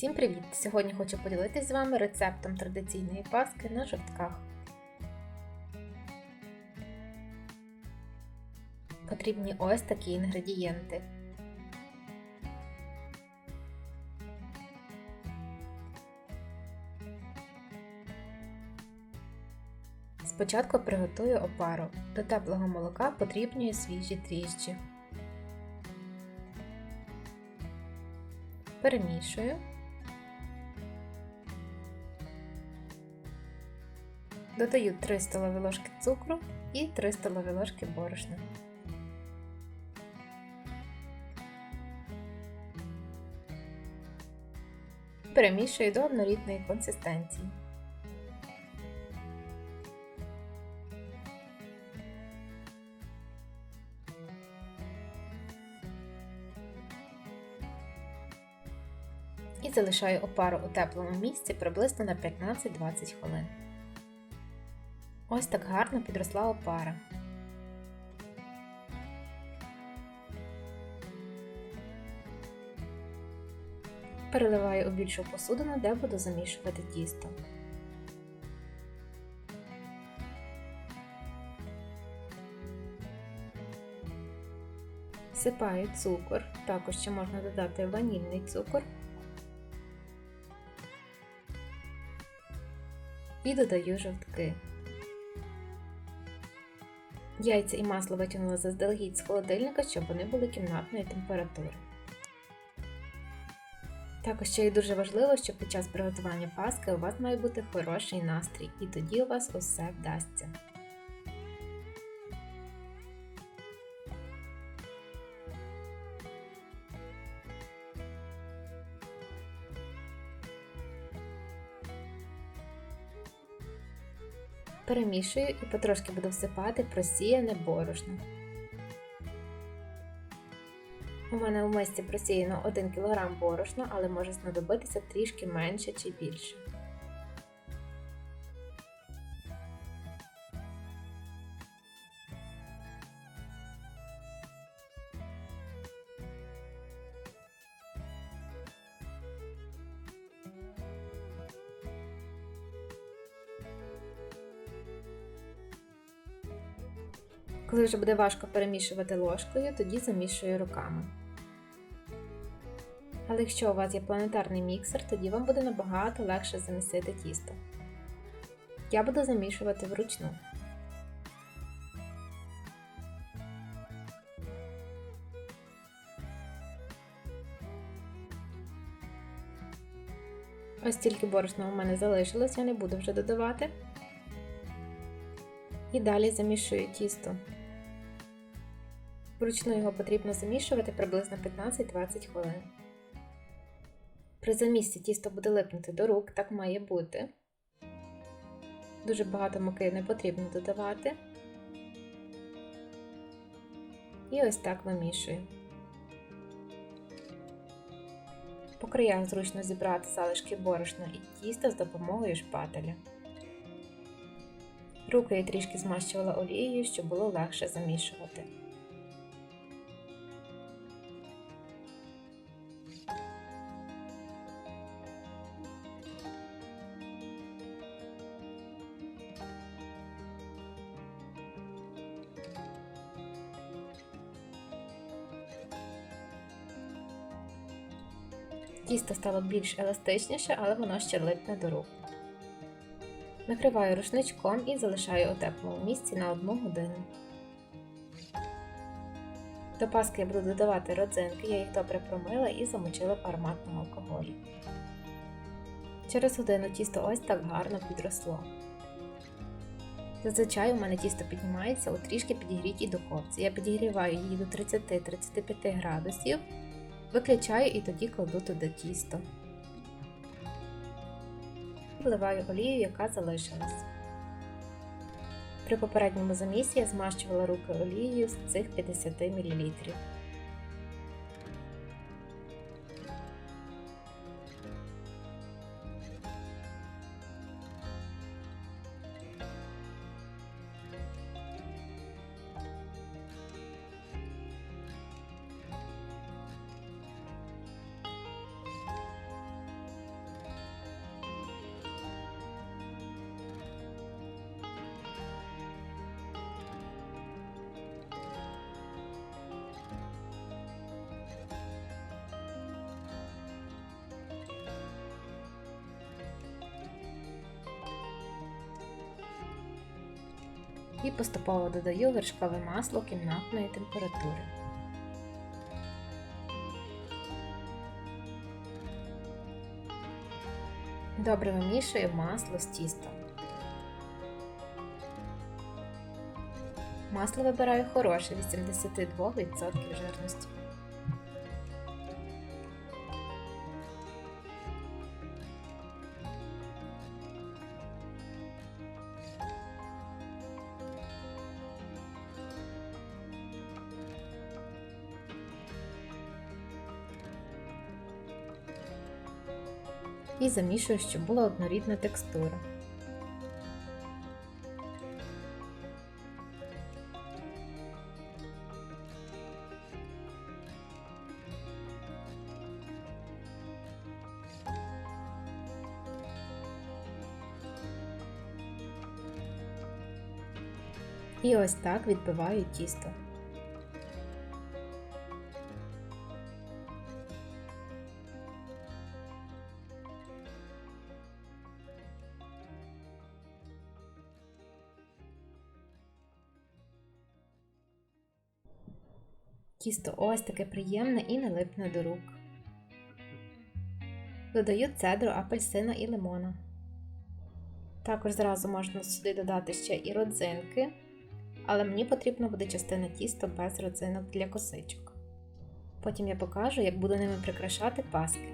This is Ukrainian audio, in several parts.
Всім привіт! Сьогодні хочу поділитися з вами рецептом традиційної паски на жовтках. Потрібні ось такі інгредієнти. Спочатку приготую опару. До теплого молока потрібні свіжі дріжджі. Перемішую. Додаю 3 столові ложки цукру і 3 столові ложки борошна. Перемішую до однорідної консистенції. І залишаю опару у теплому місці приблизно на 15-20 хвилин. Ось так гарно підросла опара. Переливаю у більшу посудину, де буду замішувати тісто. Всипаю цукор, також ще можна додати ванільний цукор. І додаю жовтки. Яйця і масло витягнула заздалегідь з холодильника, щоб вони були кімнатної температури. Також ще й дуже важливо, що під час приготування паски у вас має бути хороший настрій, і тоді у вас усе вдасться. Перемішую і потрошки буду всипати просіяне борошно. У мене у мисці просіяно 1 кг борошна, але може знадобитися трішки менше чи більше. Коли вже буде важко перемішувати ложкою, тоді замішую руками. Але якщо у вас є планетарний міксер, тоді вам буде набагато легше замісити тісто. Я буду замішувати вручну. Ось тільки борошна у мене залишилось, я не буду вже додавати. І далі замішую тісто. Вручну його потрібно замішувати приблизно 15-20 хвилин. При замісі тісто буде липнути до рук, так має бути. Дуже багато муки не потрібно додавати. І ось так вимішую. По краях зручно зібрати залишки борошна і тіста з допомогою шпателя. Руки я трішки змащувала олією, щоб було легше замішувати. Тісто стало більш еластичніше, але воно ще липне до рук. Накриваю рушничком і залишаю у теплому місці на 1 годину. До паски я буду додавати родзинки, я їх добре промила і замочила в ароматному алкоголі. Через годину тісто ось так гарно підросло. Зазвичай у мене тісто піднімається у трішки підігрітій духовці. Я підігріваю її до 30-35 градусів, виключаю і тоді кладу туди тісто. Вливаю олію, яка залишилась. При попередньому замісі я змащувала руки олією з цих 50 мл. І поступово додаю вершкове масло кімнатної температури. Добре вимішую масло з тістом. Масло вибираю хороше, 82% жирності. І замішую, щоб була однорідна текстура. І ось так відбиваю тісто. Тісто ось таке приємне і не липне до рук. Додаю цедру апельсина і лимона. Також зразу можна сюди додати ще і родзинки, але мені потрібна буде частина тіста без родзинок для косичок. Потім я покажу, як буду ними прикрашати паски.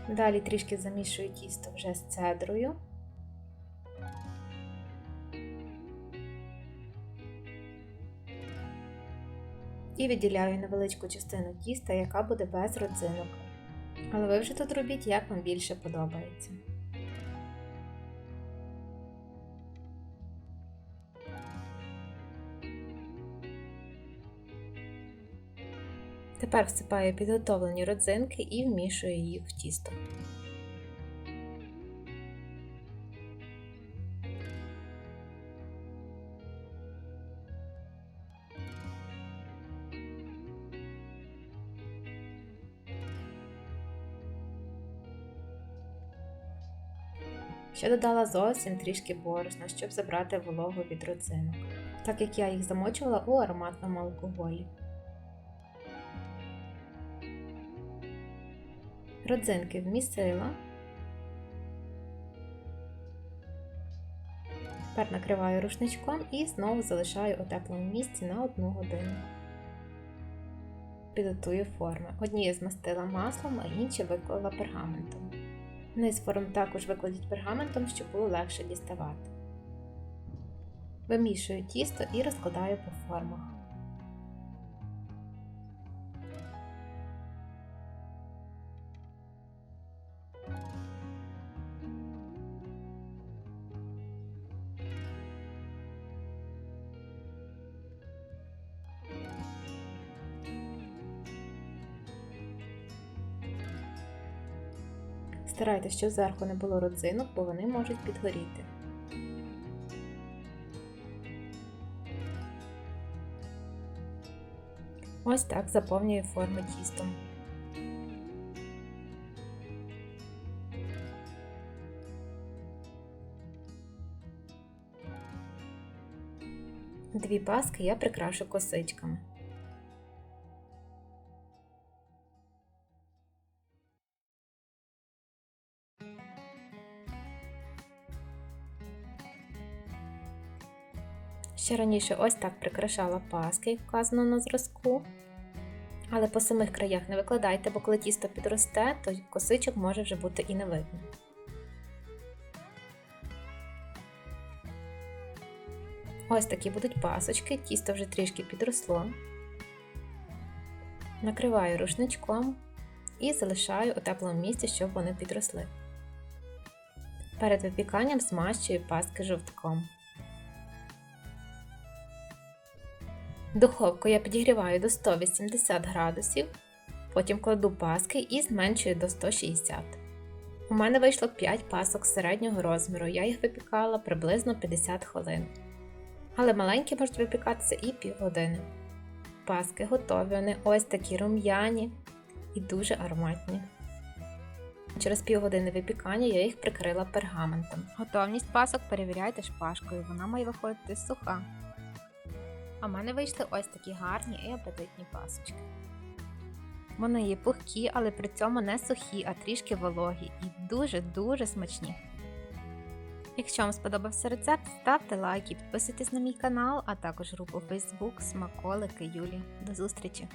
Далі трішки замішую тісто вже з цедрою. І відділяю невеличку частину тіста, яка буде без родзинок. Але ви вже тут робіть, як вам більше подобається. Тепер всипаю підготовлені родзинки і вмішую їх в тісто. Ще додала зовсім трішки борошна, щоб забрати вологу від родзинок, так як я їх замочувала у ароматному алкоголі. Родзинки вмісила. Тепер накриваю рушничком і знову залишаю у теплому місці на 1 годину. Підготую форми. Одні я змастила маслом, а інші виклала пергаментом. Низ форм також викладіть пергаментом, щоб було легше діставати. Вимішую тісто і розкладаю по формах. Старайтесь, щоб зверху не було родзинок, бо вони можуть підгоріти. Ось так заповнюю форми тістом. Дві паски я прикрашу косичками. Ще раніше ось так прикрашала паски, як вказано на зразку. Але по самих краях не викладайте, бо коли тісто підросте, то косичок може вже бути і не видно. Ось такі будуть пасочки, тісто вже трішки підросло. Накриваю рушничком і залишаю у теплому місці, щоб вони підросли. Перед випіканням змащую паски жовтком. Духовку я підігріваю до 180 градусів, потім кладу паски і зменшую до 160. У мене вийшло 5 пасок середнього розміру, я їх випікала приблизно 50 хвилин. Але маленькі можуть випікатися і півгодини. Паски готові, вони ось такі рум'яні і дуже ароматні. Через півгодини випікання я їх прикрила пергаментом. Готовність пасок перевіряйте шпажкою, вона має виходити суха. А в мене вийшли ось такі гарні і апетитні пасочки. Вони є пухкі, але при цьому не сухі, а трішки вологі і дуже-дуже смачні. Якщо вам сподобався рецепт, ставте лайки, підписуйтесь на мій канал, а також групу Facebook Смаколики Юлі. До зустрічі!